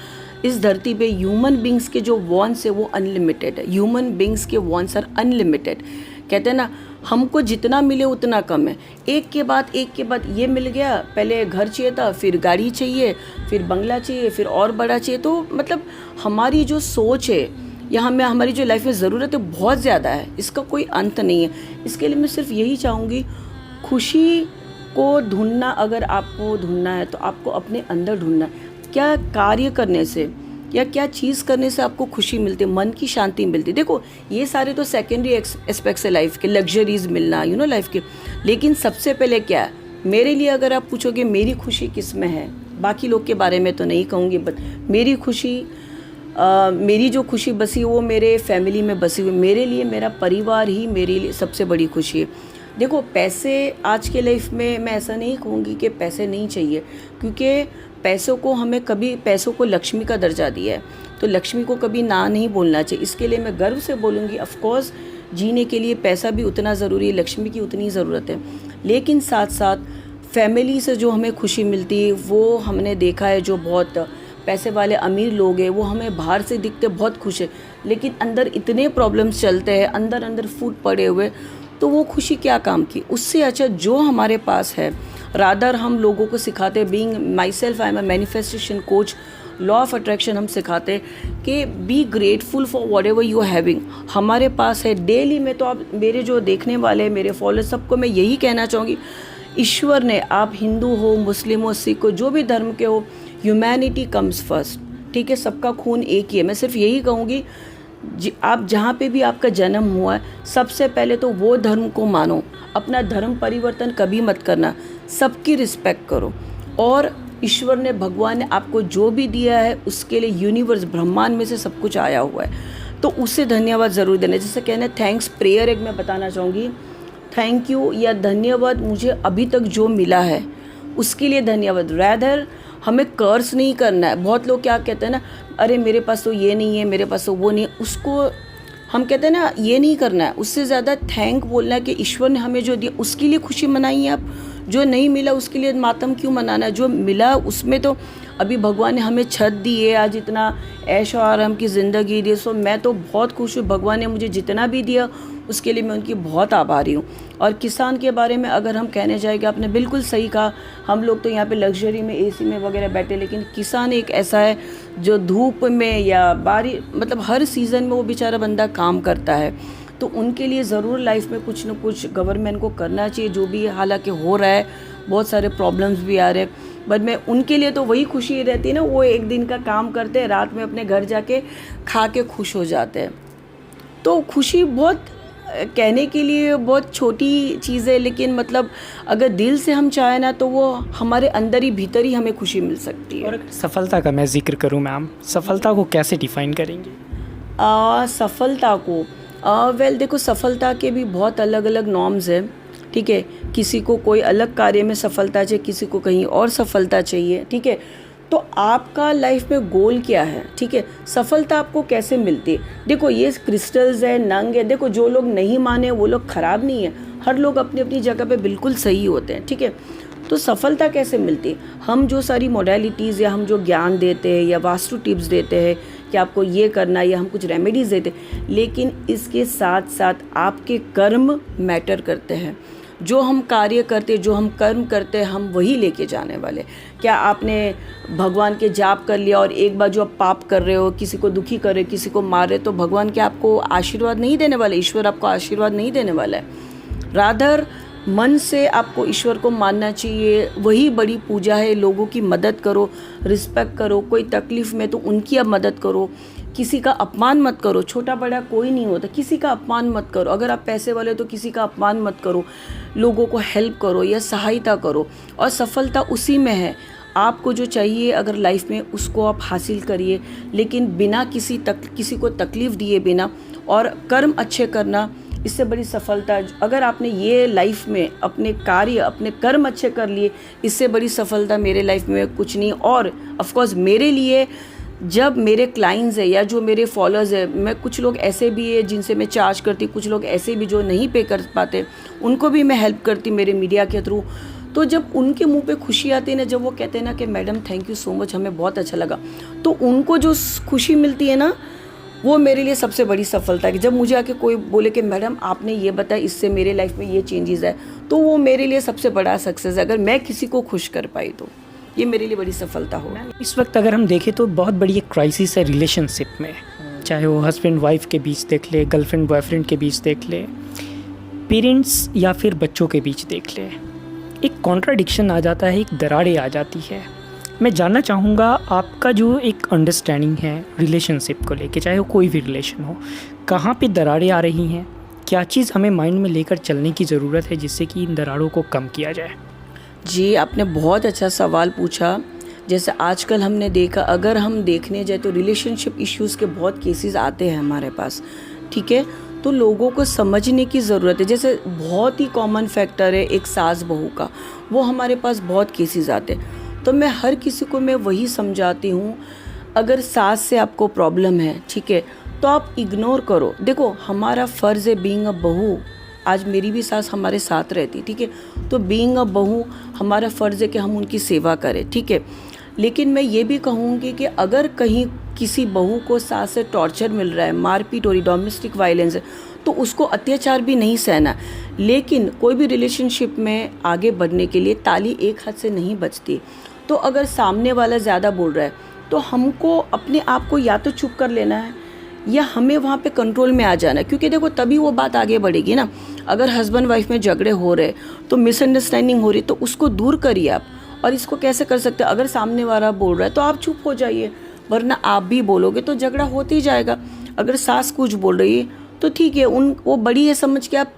Speaker 2: इस धरती पे ह्यूमन बींग्स के जो वॉन्ट्स है वो अनलिमिटेड है। ह्यूमन बींग्स के वॉन्ट्स आर अनलिमिटेड। कहते हैं ना, हमको जितना मिले उतना कम है। एक के बाद ये मिल गया, पहले घर चाहिए था, फिर गाड़ी चाहिए, फिर बंगला चाहिए, फिर और बड़ा चाहिए। तो मतलब हमारी जो सोच है या हमारी जो लाइफ में ज़रूरत है बहुत ज़्यादा है, इसका कोई अंत नहीं है। इसके लिए मैं सिर्फ यही चाहूँगी, खुशी को ढूंढना, अगर आपको ढूंढना है तो आपको अपने अंदर ढूंढना है। क्या कार्य करने से या क्या चीज़ करने से आपको खुशी मिलती है, मन की शांति मिलती है? देखो, ये सारे तो सेकेंडरी एस्पेक्ट्स है लाइफ के, लग्जरीज मिलना, यू नो, लाइफ के। लेकिन सबसे पहले क्या है मेरे लिए? अगर आप पूछोगे मेरी खुशी किस में है, बाकी लोग के बारे में तो नहीं कहूँगी, बट मेरी खुशी मेरी जो खुशी बसी वो मेरे फैमिली में बसी हुई, मेरे लिए मेरा परिवार ही मेरे लिए सबसे बड़ी खुशी है। देखो पैसे आज के लाइफ में मैं ऐसा नहीं कहूँगी कि पैसे नहीं चाहिए, क्योंकि पैसों को हमें कभी पैसों को लक्ष्मी का दर्जा दिया है, तो लक्ष्मी को कभी ना नहीं बोलना चाहिए। इसके लिए मैं गर्व से बोलूँगी, ऑफ कोर्स जीने के लिए पैसा भी उतना ज़रूरी है, लक्ष्मी की उतनी ज़रूरत है, लेकिन साथ साथ फैमिली से जो हमें खुशी मिलती है वो हमने देखा है। जो बहुत पैसे वाले अमीर लोग हैं वो हमें बाहर से दिखते बहुत खुश है, लेकिन अंदर इतने प्रॉब्लम्स चलते हैं, अंदर अंदर फूट पड़े हुए, तो वो खुशी क्या काम की। उससे अच्छा जो हमारे पास है, रादर हम लोगों को सिखाते, being my self I am a manifestation coach, law of attraction हम सिखाते कि be grateful for whatever you are having. हमारे पास है डेली में, तो आप मेरे जो देखने वाले मेरे फॉलोअर्स सबको मैं यही कहना चाहूँगी, ईश्वर ने, आप हिंदू हो, मुस्लिम हो, सिख हो, जो भी धर्म के हो, ह्यूमैनिटी कम्स फर्स्ट, ठीक है, सबका खून एक ही है। मैं सिर्फ यही कहूँगी, आप जहाँ पे भी आपका जन्म हुआ है, सबसे पहले तो वो धर्म को मानो, अपना धर्म परिवर्तन कभी मत करना, सबकी रिस्पेक्ट करो, और ईश्वर ने, भगवान ने आपको जो भी दिया है उसके लिए यूनिवर्स, ब्रह्मांड में से सब कुछ आया हुआ है, तो उससे धन्यवाद ज़रूर देना। जैसे कहना थैंक्स प्रेयर, एक मैं बताना चाहूँगी, थैंक यू या धन्यवाद मुझे अभी तक जो मिला है उसके लिए धन्यवाद। रैदर हमें कर्स नहीं करना है। बहुत लोग क्या कहते हैं ना, अरे मेरे पास तो ये नहीं है, मेरे पास तो वो नहीं है, उसको हम कहते हैं ना, ये नहीं करना है। उससे ज़्यादा थैंक बोलना है कि ईश्वर ने हमें जो दिया उसके लिए खुशी मनाइए आप, जो नहीं मिला उसके लिए मातम क्यों मनाना है। जो मिला उसमें तो अभी भगवान ने हमें छत दी है, आज इतना ऐशो आराम की ज़िंदगी दी है, सो मैं तो बहुत खुश हूँ। भगवान ने मुझे जितना भी दिया उसके लिए मैं उनकी बहुत आभारी हूँ। और किसान के बारे में अगर हम कहने जाएंगे, आपने बिल्कुल सही कहा, हम लोग तो यहाँ पे लग्जरी में एसी में वगैरह बैठे, लेकिन किसान एक ऐसा है जो धूप में या बारिश, मतलब हर सीज़न में वो बेचारा बंदा काम करता है, तो उनके लिए ज़रूर लाइफ में कुछ न कुछ गवर्नमेंट को करना चाहिए, जो भी हालांकि हो रहा है, बहुत सारे प्रॉब्लम्स भी आ रहे हैं, बट मैं उनके लिए तो वही खुशी रहती है ना, वो एक दिन का काम करते हैं, रात में अपने घर जाके खा के खुश हो जाते हैं। तो खुशी बहुत कहने के लिए बहुत छोटी चीज़ है, लेकिन मतलब अगर दिल से हम चाहें ना तो वो हमारे अंदर ही, भीतर ही हमें खुशी मिल सकती है।
Speaker 1: और अगर सफलता का मैं जिक्र करूँ मैम, सफलता को कैसे डिफ़ाइन करेंगे?
Speaker 2: सफलता को वेल देखो, सफलता के भी बहुत अलग अलग नॉर्म्स हैं, ठीक है। किसी को कोई अलग कार्य में सफलता चाहिए, किसी को कहीं और सफलता चाहिए, ठीक है। तो आपका लाइफ में गोल क्या है, ठीक है, सफलता आपको कैसे मिलती है। देखो ये क्रिस्टल्स है, नंग है, देखो जो लोग नहीं माने वो लोग ख़राब नहीं है, हर लोग अपनी अपनी जगह पे बिल्कुल सही होते हैं, ठीक है। तो सफलता कैसे मिलती है, हम जो सारी मोडालिटीज़ या हम जो ज्ञान देते हैं या वास्तु टिप्स देते हैं कि आपको ये करना, या हम कुछ रेमेडीज़ देते हैं, लेकिन इसके साथ साथ आपके कर्म मैटर करते हैं। जो हम कार्य करते, जो हम कर्म करते हैं, हम वही लेके जाने वाले। क्या आपने भगवान के जाप कर लिया और एक बार जो आप पाप कर रहे हो, किसी को दुखी कर रहे हो, किसी को मार रहे हो, तो भगवान क्या आपको आशीर्वाद नहीं देने वाले, ईश्वर आपको आशीर्वाद नहीं देने वाला है। रादर मन से आपको ईश्वर को मानना चाहिए, वही बड़ी पूजा है। लोगों की मदद करो, रिस्पेक्ट करो, कोई तकलीफ़ में तो उनकी आप मदद करो, किसी का अपमान मत करो, छोटा बड़ा कोई नहीं होता, किसी का अपमान मत करो। अगर आप पैसे वाले हो तो किसी का अपमान मत करो, लोगों को हेल्प करो या सहायता करो, और सफलता उसी में है। आपको जो चाहिए अगर लाइफ में उसको आप हासिल करिए, लेकिन बिना किसी को तकलीफ़ दिए बिना, और कर्म अच्छे करना, इससे बड़ी सफलता अगर आपने ये लाइफ में अपने कार्य, अपने कर्म अच्छे कर लिए, इससे बड़ी सफलता मेरे लाइफ में कुछ नहीं। और ऑफ कोर्स मेरे लिए जब मेरे क्लाइंट्स है या जो मेरे फॉलोअर्स है, मैं कुछ लोग ऐसे भी है जिनसे मैं चार्ज करती, कुछ लोग ऐसे भी जो नहीं पे कर पाते, उनको भी मैं हेल्प करती मेरे मीडिया के थ्रू। तो जब उनके मुंह पे खुशी आती है ना, जब वो कहते हैं ना कि madam thank you so much, हमें बहुत अच्छा लगा, तो उनको जो खुशी मिलती है ना, वो मेरे लिए सबसे बड़ी सफलता है। कि जब मुझे आके कोई बोले कि मैडम आपने ये बताया, इससे मेरे लाइफ में ये चेंजेस है, तो वो मेरे लिए सबसे बड़ा सक्सेस है। अगर मैं किसी को खुश कर पाई तो ये मेरे लिए बड़ी सफलता हो।
Speaker 1: इस वक्त अगर हम देखें तो बहुत बड़ी एक क्राइसिस है रिलेशनशिप में, चाहे वो हस्बैंड वाइफ के बीच देख ले, गर्लफ्रेंड बॉयफ्रेंड के बीच देख ले, पेरेंट्स या फिर बच्चों के बीच देख ले, एक कॉन्ट्राडिक्शन आ जाता है, एक दरारें आ जाती है। मैं जानना चाहूँगा आपका जो एक अंडरस्टैंडिंग है रिलेशनशिप को लेके, चाहे वो कोई भी रिलेशन हो, कहाँ पे दरारें आ रही हैं, क्या चीज़ हमें माइंड में लेकर चलने की ज़रूरत है जिससे कि इन दरारों को कम किया जाए?
Speaker 2: जी, आपने बहुत अच्छा सवाल पूछा। जैसे आजकल हमने देखा, अगर हम देखने जाए तो रिलेशनशिप इश्यूज़ के बहुत केसेस आते हैं हमारे पास, ठीक है। तो लोगों को समझने की ज़रूरत है। जैसे बहुत ही कॉमन फैक्टर है एक सास बहू का, वो हमारे पास बहुत केसेस आते हैं। तो मैं हर किसी को मैं वही समझाती हूँ, अगर सास से आपको प्रॉब्लम है, ठीक है, तो आप इग्नोर करो। देखो, हमारा फ़र्ज़ है बीइंग अ बहू, आज मेरी भी सास हमारे साथ रहती, ठीक है, तो बीइंग अ बहू हमारा फ़र्ज़ है कि हम उनकी सेवा करें, ठीक है। लेकिन मैं ये भी कहूँगी कि अगर कहीं किसी बहू को सास से टॉर्चर मिल रहा है, मारपीट हो रही, डोमेस्टिक वायलेंस है, तो उसको अत्याचार भी नहीं सहना। लेकिन कोई भी रिलेशनशिप में आगे बढ़ने के लिए ताली एक हाथ से नहीं बजती। तो अगर सामने वाला ज़्यादा बोल रहा है तो हमको अपने आप को या तो चुप कर लेना है या हमें वहाँ पे कंट्रोल में आ जाना है, क्योंकि देखो तभी वो बात आगे बढ़ेगी ना। अगर हस्बैंड वाइफ में झगड़े हो रहे तो मिसअंडरस्टैंडिंग हो रही, तो उसको दूर करिए आप। और इसको कैसे कर सकते हैं, अगर सामने वाला बोल रहा है तो आप चुप हो जाइए, वरना आप भी बोलोगे तो झगड़ा होते ही जाएगा। अगर सास कुछ बोल रही है तो ठीक है, वो बड़ी है समझ के आप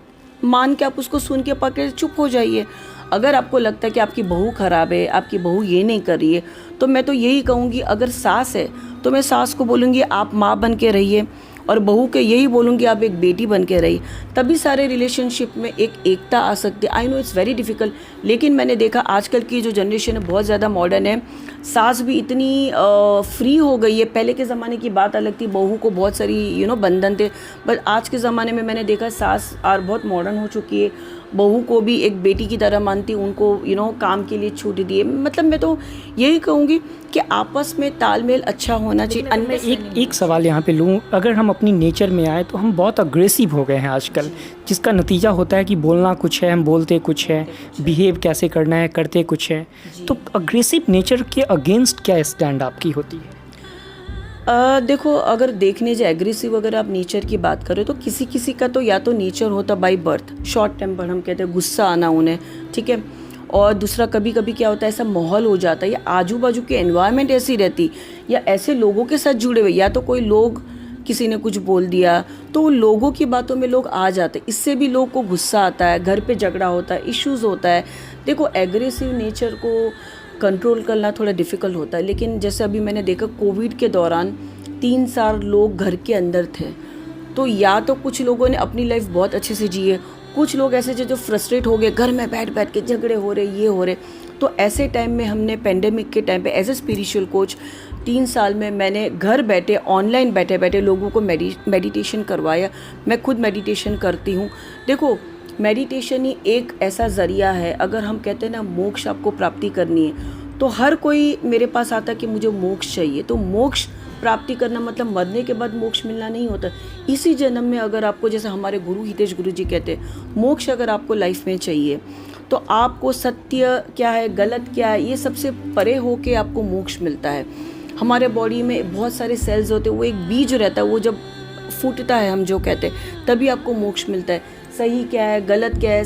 Speaker 2: मान के आप उसको सुन के पकड़े चुप हो जाइए। अगर आपको लगता है कि आपकी बहू ख़राब है, आपकी बहू ये नहीं कर रही है, तो मैं तो यही कहूँगी, अगर सास है तो मैं सास को बोलूँगी आप माँ बन के रहिए, और बहू के यही बोलूँगी आप एक बेटी बन के रहिए। तभी सारे रिलेशनशिप में एक एकता आ सकती है। I know it's very difficult, लेकिन मैंने देखा आजकल की जो जनरेशन है बहुत ज़्यादा मॉडर्न है। सास भी इतनी फ्री हो गई है। पहले के ज़माने की बात अलग थी, बहू को बहुत सारी बंधन थे, बट आज के ज़माने में मैंने देखा सास और बहुत मॉडर्न हो चुकी है। बहू को भी एक बेटी की तरह मानती, उनको काम के लिए छूट दिए। मतलब मैं तो यही कहूँगी कि आपस में तालमेल अच्छा होना चाहिए।
Speaker 1: मैं एक सवाल यहाँ पे लूँ, अगर हम अपनी नेचर में आए तो हम बहुत अग्रेसिव हो गए हैं आजकल, जिसका नतीजा होता है कि बोलना कुछ है, हम बोलते कुछ है, बिहेव कैसे करना है करते कुछ है। तो अग्रेसिव नेचर के अगेंस्ट क्या स्टैंड आपकी होती है?
Speaker 2: देखो, अगर देखने जाए एग्रेसिव, अगर आप नेचर की बात करें तो किसी किसी का तो या तो नेचर होता बाय बर्थ, शॉर्ट टेम्पर हम कहते हैं, गुस्सा आना उन्हें, ठीक है। और दूसरा कभी कभी क्या होता है, ऐसा माहौल हो जाता है या आजू बाजू की एनवायरनमेंट ऐसी रहती, या ऐसे लोगों के साथ जुड़े हुए, या तो कोई लोग किसी ने कुछ बोल दिया तो लोगों की बातों में लोग आ जाते, इससे भी लोग को गुस्सा आता है, घर पे झगड़ा होता है, इश्यूज़ होता है। देखो, एग्रेसिव नेचर को कंट्रोल करना थोड़ा डिफ़िकल्ट होता है। लेकिन जैसे अभी मैंने देखा कोविड के दौरान 3 साल लोग घर के अंदर थे, तो या तो कुछ लोगों ने अपनी लाइफ बहुत अच्छे से जी है, कुछ लोग ऐसे जो फ्रस्ट्रेट हो गए, घर में बैठ बैठ के झगड़े हो रहे, ये हो रहे। तो ऐसे टाइम में हमने पेंडेमिक के टाइम पे एज ए स्पिरिचुअल कोच 3 साल में मैंने घर बैठे ऑनलाइन बैठे बैठे लोगों को मेडिटेशन करवाया। मैं खुद मेडिटेशन करती हूँ। देखो, मेडिटेशन ही एक ऐसा ज़रिया है, अगर हम कहते हैं ना मोक्ष आपको प्राप्ति करनी है, तो हर कोई मेरे पास आता है कि मुझे मोक्ष चाहिए। तो मोक्ष प्राप्ति करना मतलब मरने के बाद मोक्ष मिलना नहीं होता। इसी जन्म में अगर आपको, जैसे हमारे गुरु हितेश गुरु जी कहते हैं, मोक्ष अगर आपको लाइफ में चाहिए तो आपको सत्य क्या है, गलत क्या है, ये सबसे परे होके आपको मोक्ष मिलता है। हमारे बॉडी में बहुत सारे सेल्स होते हैं, वो एक बीज रहता है, वो जब फूटता है हम जो कहते हैं, तभी आपको मोक्ष मिलता है। सही क्या है, गलत क्या है,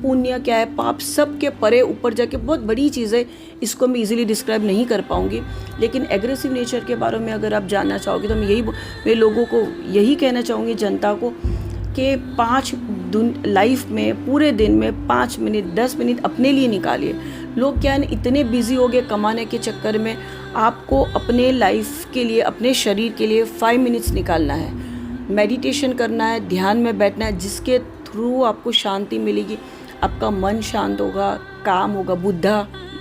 Speaker 2: पुण्य क्या है, पाप, सब के परे ऊपर जाके बहुत बड़ी चीज़ है, इसको मैं इजीली डिस्क्राइब नहीं कर पाऊँगी। लेकिन एग्रेसिव नेचर के बारे में अगर आप जानना चाहोगे तो मैं लोगों को यही कहना चाहूँगी, जनता को, कि 5 लाइफ में पूरे दिन में 5 मिनट 10 मिनट अपने लिए निकालिए। लोग क्या है, इतने बिजी हो गए कमाने के चक्कर में, आपको अपने लाइफ के लिए, अपने शरीर के लिए 5 मिनट्स निकालना है, मेडिटेशन करना है, ध्यान में बैठना है, जिसके थ्रू आपको शांति मिलेगी, आपका मन शांत होगा, काम होगा।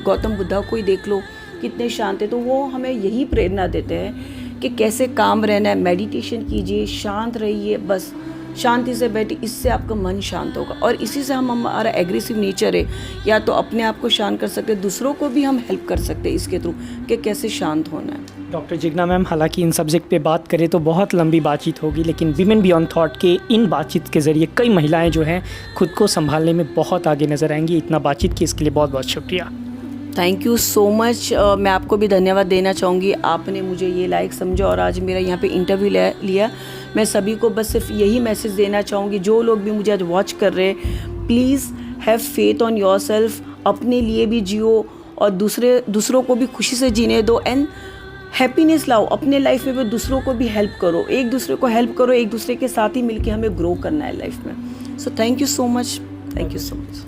Speaker 2: गौतम बुद्धा को ही देख लो, कितने शांत है। तो वो हमें यही प्रेरणा देते हैं कि कैसे काम रहना है, मेडिटेशन कीजिए, शांत रहिए, बस शांति से बैठिए, इससे आपका मन शांत होगा। और इसी से हमारा एग्रेसिव नेचर है, या तो अपने आप को शांत कर सकते हैं, दूसरों को भी हम हेल्प कर सकते हैं इसके थ्रू कि कैसे शांत होना है।
Speaker 1: डॉक्टर जिग्ना मैम, हालांकि इन सब्जेक्ट पे बात करें तो बहुत लंबी बातचीत होगी, लेकिन विमेन बियॉन्ड थॉट के इन बातचीत के ज़रिए कई महिलाएं जो हैं खुद को संभालने में बहुत आगे नज़र आएंगी। इतना बातचीत की इसके लिए बहुत बहुत शुक्रिया।
Speaker 2: Thank you so much. मैं आपको भी धन्यवाद देना चाहूँगी, आपने मुझे ये लायक समझा और आज मेरा यहाँ पे इंटरव्यू लिया। मैं सभी को बस सिर्फ यही मैसेज देना चाहूँगी, जो लोग भी मुझे आज वॉच कर रहे हैं, please have faith on yourself, अपने लिए भी जियो और दूसरों को भी खुशी से जीने दो, एंड हैप्पीनेस लाओ अपने लाइफ में भी, दूसरों को भी हेल्प करो, एक दूसरे को हेल्प करो, एक दूसरे के साथ ही मिलके हमें ग्रो करना है लाइफ में। So thank you so much, thank you so much.